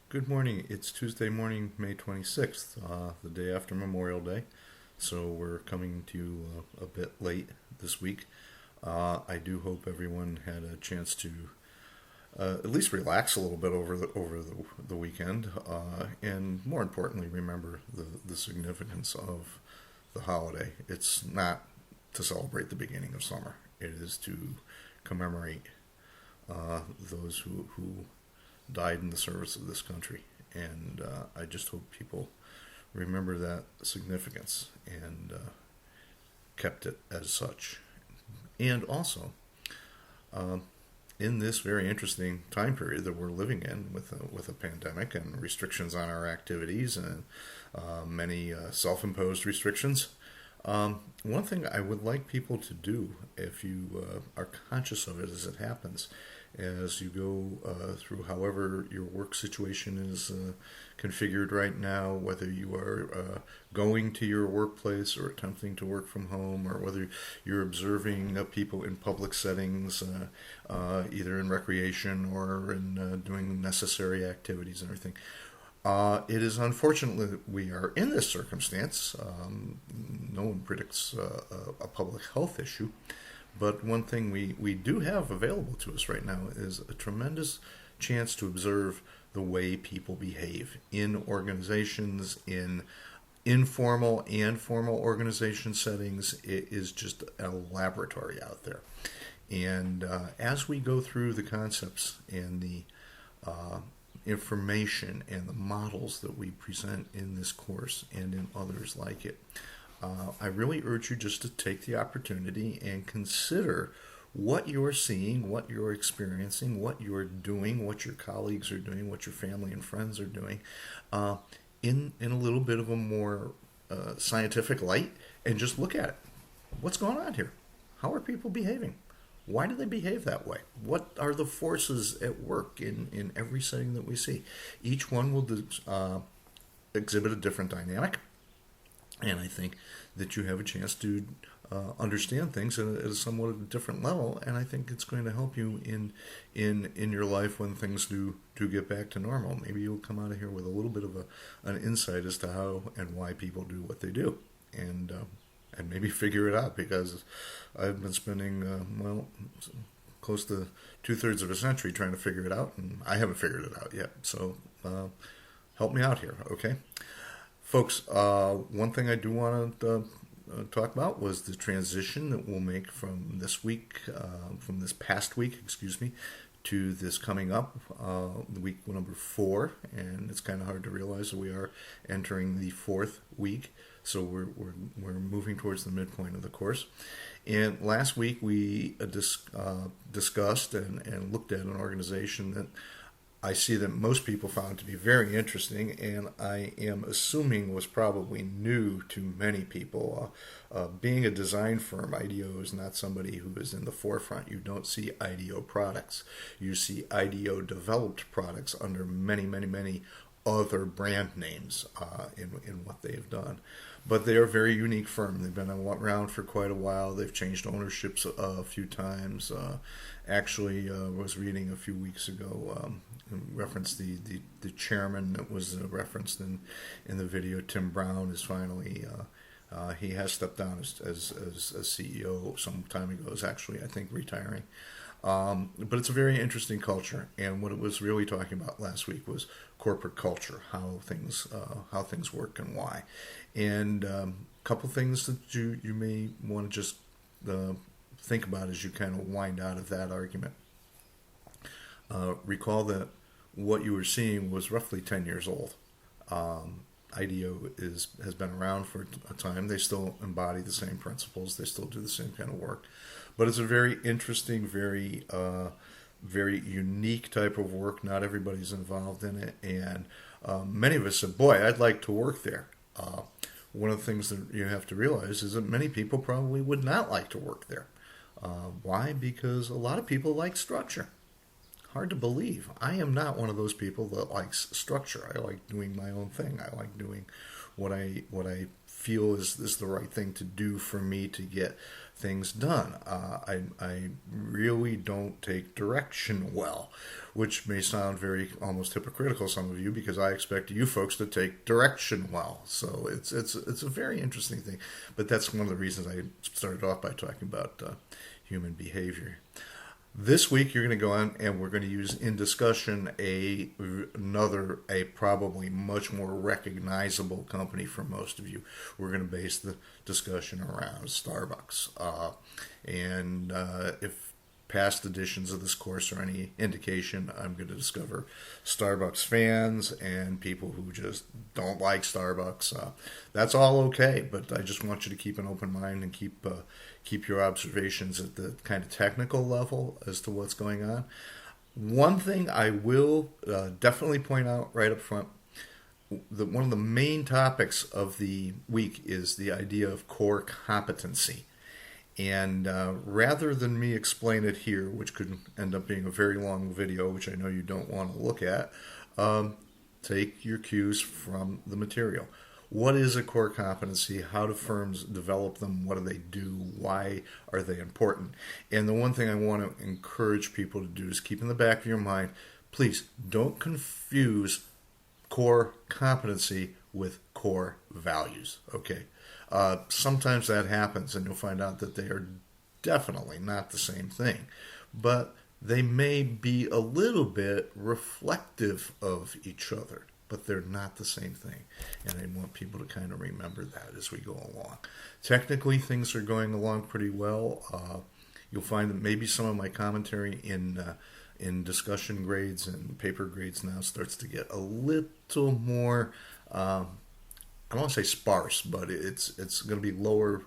Good morning. It's Tuesday morning, May 26th, the day after Memorial Day. So we're coming to you a bit late this week. I do hope everyone had a chance to at least relax a little bit over the weekend, and more importantly, remember the significance of the holiday. It's not to celebrate the beginning of summer. It is to commemorate those who died in the service of this country. And I just hope people remember that significance and kept it as such. And also, um, in this very interesting time period that we're living in with a pandemic and restrictions on our activities and many self-imposed restrictions, one thing I would like people to do, if you are conscious of it as it happens, as you go through however your work situation is configured right now, whether you are going to your workplace or attempting to work from home, or whether you're observing people in public settings, either in recreation or in doing necessary activities and everything. It is unfortunate that we are in this circumstance. No one predicts a public health issue, but one thing we do have available to us right now is a tremendous chance to observe the way people behave in organizations, in informal and formal organization settings. It is just a laboratory out there. And as we go through the concepts and the uh, information and the models that we present in this course and in others like it, I really urge you just to take the opportunity and consider what you're seeing, what you're experiencing, what you're doing, what your colleagues are doing, what your family and friends are doing, uh, in a little bit of a more scientific light, and just look at it. What's going on here? How are people behaving? Why do they behave that way? What are the forces at work in every setting that we see? Each one will exhibit a different dynamic, and I think that you have a chance to understand things at a somewhat different level, and I think it's going to help you in your life when things do get back to normal. Maybe you'll come out of here with a little bit of an insight as to how and why people do what they do, and maybe figure it out, because I've been spending close to 2/3 of a century trying to figure it out, and I haven't figured it out yet. So help me out here, okay? Folks, one thing I do want to talk about was the transition that we'll make from this week, from this past week, excuse me, to this coming up, the week number 4. And it's kind of hard to realize that we are entering the 4th week. So we're moving towards the midpoint of the course. And last week we discussed and looked at an organization that I see that most people found to be very interesting, and I am assuming was probably new to many people. Being a design firm, IDEO is not somebody who is in the forefront. You don't see IDEO products. You see IDEO developed products under many, many, many other brand names in what they've done. But they are a very unique firm. They've been around for quite a while. They've changed ownerships a few times. Actually, was reading a few weeks ago, referenced the chairman that was referenced in the video. Tim Brown is finally he has stepped down as CEO some time ago. Is actually, I think, retiring. But it's a very interesting culture, and what it was really talking about last week was corporate culture, how things work and why, and a couple things that you may want to just think about as you kind of wind out of that argument. Recall that what you were seeing was roughly 10 years old. IDEO has been around for a time. They still embody the same principles. They still do the same kind of work, but it's a very interesting, very unique type of work. Not everybody's involved in it, and many of us said, "Boy, I'd like to work there." One of the things that you have to realize is that many people probably would not like to work there. Why? Because a lot of people like structure. Hard to believe. I am not one of those people that likes structure. I like doing my own thing. I like doing what I feel is the right thing to do for me to get things done. I really don't take direction well, which may sound very almost hypocritical, some of you, because I expect you folks to take direction well. So it's a very interesting thing, but that's one of the reasons I started off by talking about human behavior. This week you're going to go on and we're going to use in discussion a probably much more recognizable company for most of you. We're going to base the discussion around Starbucks. And if past editions of this course are any indication, I'm going to discover Starbucks fans and people who just don't like Starbucks. That's all okay, but I just want you to keep an open mind and keep your observations at the kind of technical level as to what's going on. One thing I will definitely point out right up front, one of the main topics of the week is the idea of core competency. And rather than me explain it here, which could end up being a very long video, which I know you don't want to look at, take your cues from the material. What is a core competency? How do firms develop them? What do they do? Why are they important? And the one thing I want to encourage people to do is keep in the back of your mind, please don't confuse core competency with core values, okay? Sometimes that happens and you'll find out that they are definitely not the same thing, but they may be a little bit reflective of each other, but they're not the same thing. And I want people to kind of remember that as we go along. Technically, things are going along pretty well. You'll find that maybe some of my commentary in discussion grades and paper grades now starts to get a little more, I don't want to say sparse, but it's going to be lower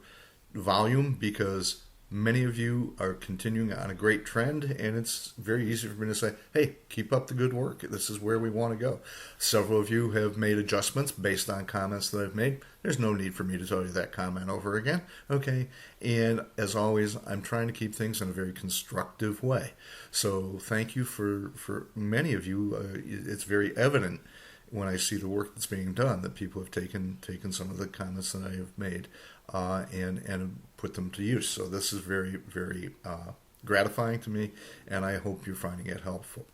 volume because many of you are continuing on a great trend, and it's very easy for me to say, hey, keep up the good work. This is where we want to go. Several of you have made adjustments based on comments that I've made. There's no need for me to tell you that comment over again. Okay, and as always, I'm trying to keep things in a very constructive way. So thank you for many of you. It's very evident when I see the work that's being done that people have taken some of the comments that I have made and put them to use. So this is very, very gratifying to me, and I hope you're finding it helpful.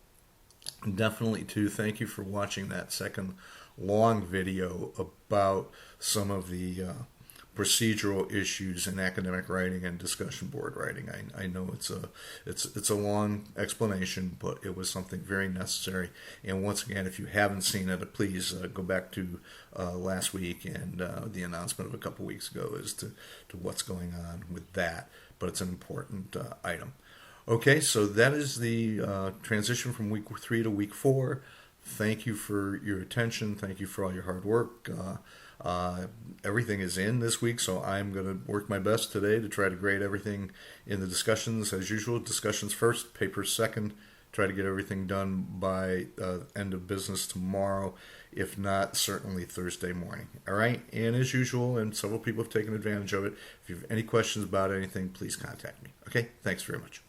Definitely, too, thank you for watching that second long video about some of the procedural issues in academic writing and discussion board writing. I know it's a long explanation, but it was something very necessary. And once again, if you haven't seen it, please go back to last week and the announcement of a couple weeks ago as to what's going on with that. But it's an important item. Okay, so that is the transition from week 3 to week 4. Thank you for your attention. Thank you for all your hard work. Everything is in this week, so I'm going to work my best today to try to grade everything in the discussions as usual. Discussions first, papers second. Try to get everything done by end of business tomorrow, if not, certainly Thursday morning. All right? And as usual, and several people have taken advantage of it, if you have any questions about anything, please contact me. Okay? Thanks very much.